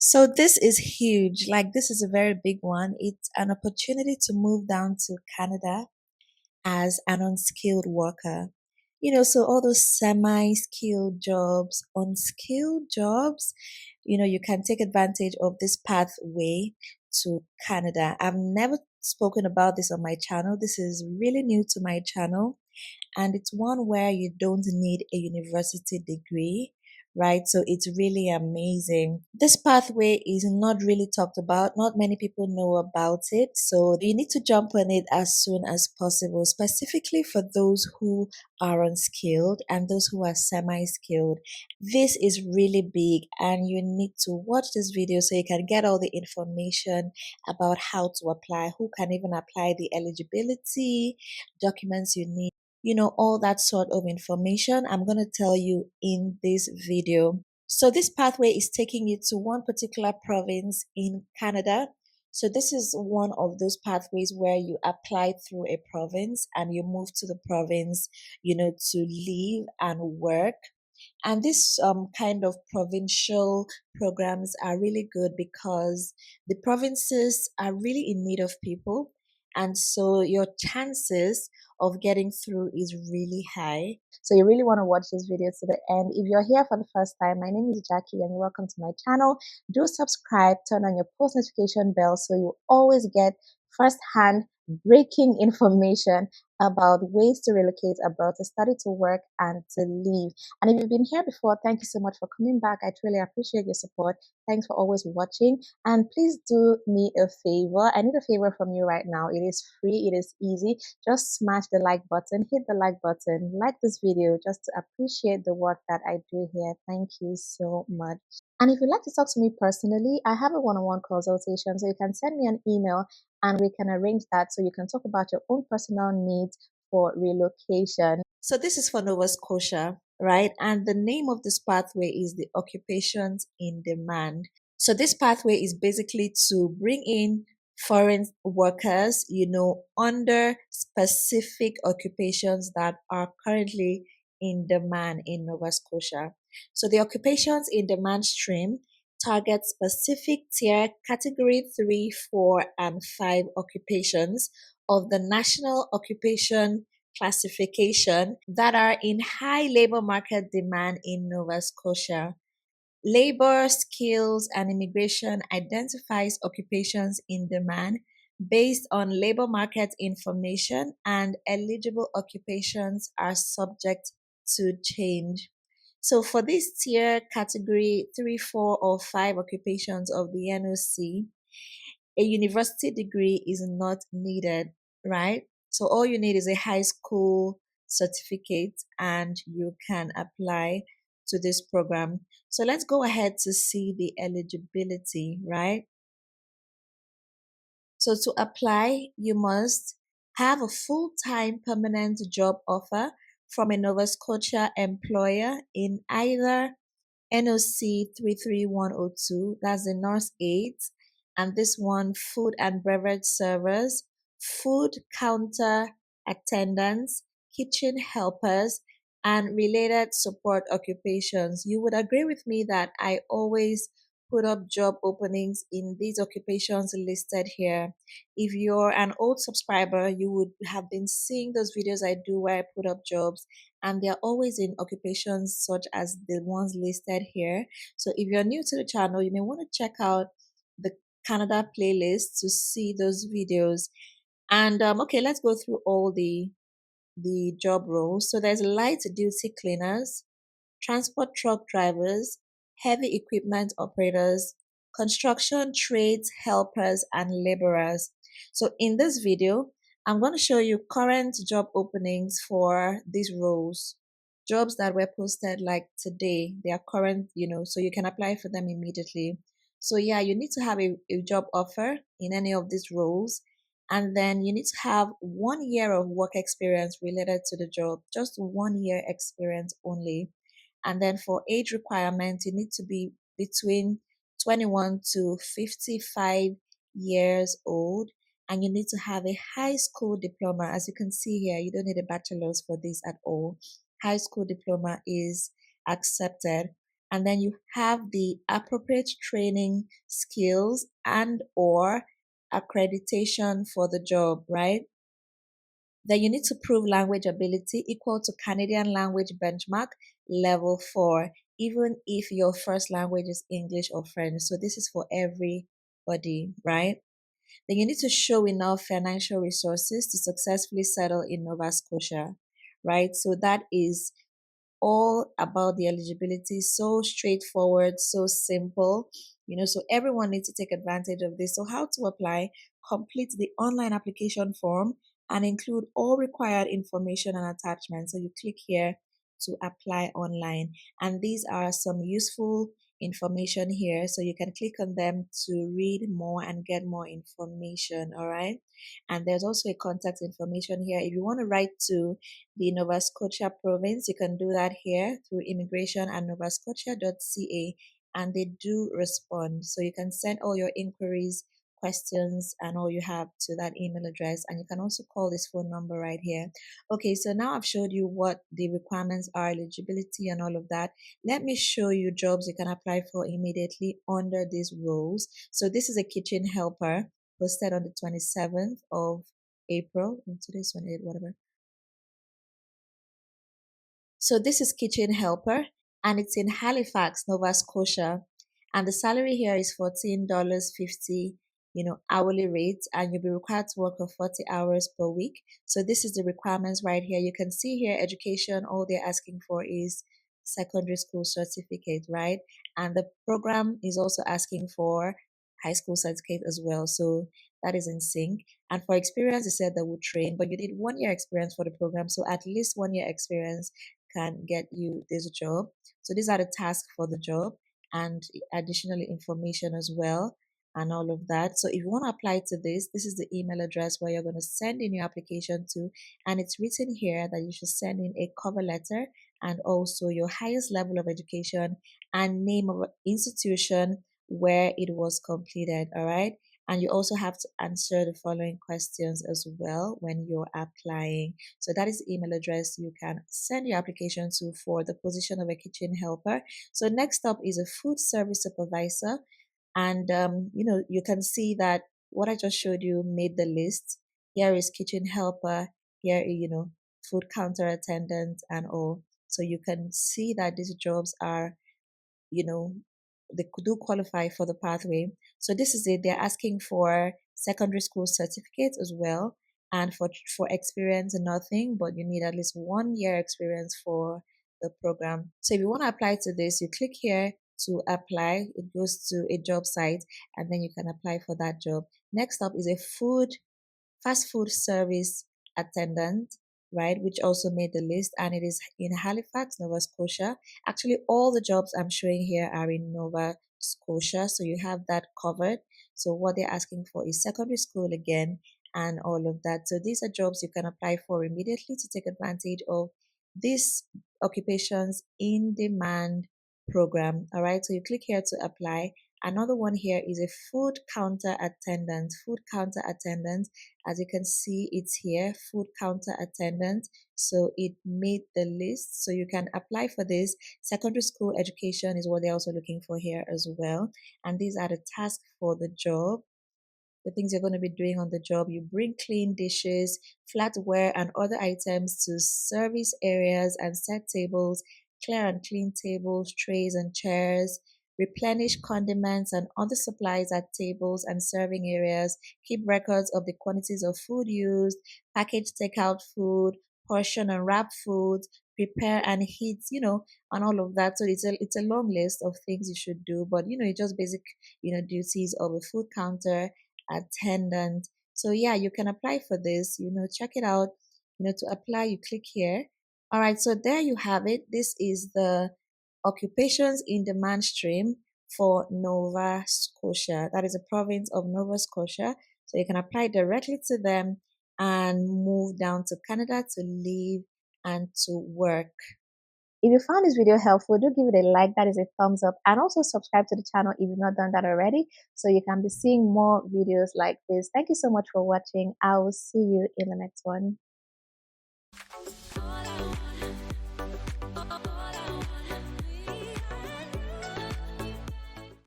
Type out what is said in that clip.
So this is huge. Like this is a very big one. It's an opportunity to move down to Canada as an unskilled worker. So all those semi-skilled jobs, unskilled jobs, you can take advantage of this pathway to Canada. I've never spoken about this on my channel. This is really new to my channel, and it's one where you don't need a university degree, right? So it's really amazing. This pathway is not really talked about. Not many people know about it. So you need to jump on it as soon as possible, specifically for those who are unskilled and those who are semi-skilled. This is really big, and you need to watch this video so you can get all the information about how to apply, who can even apply, the eligibility, documents you need, all that sort of information I'm going to tell you in this video. So this pathway is taking you to one particular province in Canada. So this is one of those pathways where you apply through a province and you move to the province, to live and work. And this kind of provincial programs are really good because the provinces are really in need of people. And so your chances of getting through is really high. So you really want to watch this video to the end. If you're here for the first time, my name is Jackie and welcome to my channel. Do subscribe, turn on your post notification bell so you always get first-hand breaking information about ways to relocate abroad, to study, to work, and to live. And if you've been here before, thank you so much for coming back. I truly appreciate your support. Thanks for always watching. And please do me a favor. I need a favor from you right now. It is free. It is easy. Just smash the like button. Hit the like button. Like this video just to appreciate the work that I do here. Thank you so much. And if you'd like to talk to me personally, I have a one-on-one consultation. So you can send me an email and we can arrange that so you can talk about your own personal needs for relocation. So this is for Nova Scotia, right? And the name of this pathway is the occupations in demand. So this pathway is basically to bring in foreign workers, under specific occupations that are currently in demand in Nova Scotia. So the occupations in demand stream target specific tier category 3, 4, and 5 occupations of the National Occupation Classification that are in high labor market demand in Nova Scotia. Labor, Skills, and Immigration identifies occupations in demand based on labor market information, and eligible occupations are subject to change. So for this tier category 3, 4, or 5 occupations of the NOC, a university degree is not needed, right? So all you need is a high school certificate and you can apply to this program. So let's go ahead to see the eligibility, right? So to apply, you must have a full-time permanent job offer from a Nova Scotia employer in either NOC 33102, that's the North 8, and this one, food and beverage servers, food counter attendants, kitchen helpers, and related support occupations. You would agree with me that I always put up job openings in these occupations listed here. If you're an old subscriber, you would have been seeing those videos I do where I put up jobs, and they're always in occupations such as the ones listed here. So if you're new to the channel, you may want to check out the Canada playlist to see those videos. And okay, let's go through all the job roles. So there's light duty cleaners, transport truck drivers, heavy equipment operators, construction trades helpers, and laborers. So in this video, I'm going to show you current job openings for these roles. Jobs that were posted like today, they are current, so you can apply for them immediately. So yeah, you need to have a job offer in any of these roles. And then you need to have 1 year of work experience related to the job, just 1 year experience only. And then for age requirements, you need to be between 21 to 55 years old. And you need to have a high school diploma. As you can see here, you don't need a bachelor's for this at all. High school diploma is accepted. and then you have the appropriate training, skills, and or accreditation for the job, right? Then you need to prove language ability equal to Canadian language benchmark level 4, even if your first language is English or French. So this is for everybody, right? Then you need to show enough financial resources to successfully settle in Nova Scotia, right? So that is all about the eligibility. So straightforward, so simple, so everyone needs to take advantage of this. So how to apply: complete the online application form and include all required information and attachments. So you click here to apply online, and these are some useful information here, so you can click on them to read more and get more information. All right, and there's also a contact information here. If you want to write to the Nova Scotia province, you can do that here through immigration at novascotia.ca, and they do respond. So you can send all your inquiries, questions, and all you have to that email address, and you can also call this phone number right here. Okay, so now I've showed you what the requirements are, eligibility, and all of that. Let me show you jobs you can apply for immediately under these roles. So this is a kitchen helper posted on the 27th of April. Today's 28th, whatever. So this is kitchen helper, and it's in Halifax, Nova Scotia. And the salary here is $14.50, hourly rate, and you'll be required to work for 40 hours per week. So this is the requirements right here. You can see here education, all they're asking for is secondary school certificate, right? And the program is also asking for high school certificate as well. So that is in sync. And for experience, they said they would train, but you need 1 year experience for the program. So at least 1 year experience can get you this job. So these are the tasks for the job and additional information as well and all of that. So if you want to apply to this is the email address where you're going to send in your application to, and it's written here that you should send in a cover letter and also your highest level of education and name of institution where it was completed. All right. And you also have to answer the following questions as well when you're applying. So that is the email address you can send your application to for the position of a kitchen helper. So next up is a food service supervisor. And, you can see that what I just showed you made the list. Here is kitchen helper. Here, food counter attendant and all. So you can see that these jobs are, you know, they do qualify for the pathway. So this is it. They're asking for secondary school certificates as well, and for experience nothing, but you need at least 1 year experience for the program. So if you want to apply to this, you click here to apply. It goes to a job site, and then you can apply for that job. Next up is a fast food service attendant, right, which also made the list, and it is in Halifax, Nova Scotia. Actually, all the jobs I'm showing here are in Nova Scotia, so you have that covered. So what they're asking for is secondary school again and all of that. So these are jobs you can apply for immediately to take advantage of this occupations in demand program. All right, so you click here to apply. Another one here is a food counter attendant. Food counter attendant, as you can see, it's here, food counter attendant. So it made the list. So you can apply for this. Secondary school education is what they're also looking for here as well. And these are the tasks for the job. The things you're going to be doing on the job: you bring clean dishes, flatware, and other items to service areas and set tables, clear and clean tables, trays, and chairs, replenish condiments and other supplies at tables and serving areas, keep records of the quantities of food used, package takeout food, portion and wrap food, prepare and heat, and all of that. So it's a long list of things you should do, but it's just basic, duties of a food counter attendant. So yeah, you can apply for this, check it out. To apply, you click here. All right, so there you have it. This is the occupations in demand stream for Nova Scotia. That is a province of Nova Scotia. So you can apply directly to them and move down to Canada to live and to work. If you found this video helpful, do give it a like, that is a thumbs up, and also subscribe to the channel if you've not done that already, so you can be seeing more videos like this. Thank you so much for watching. I will see you in the next one.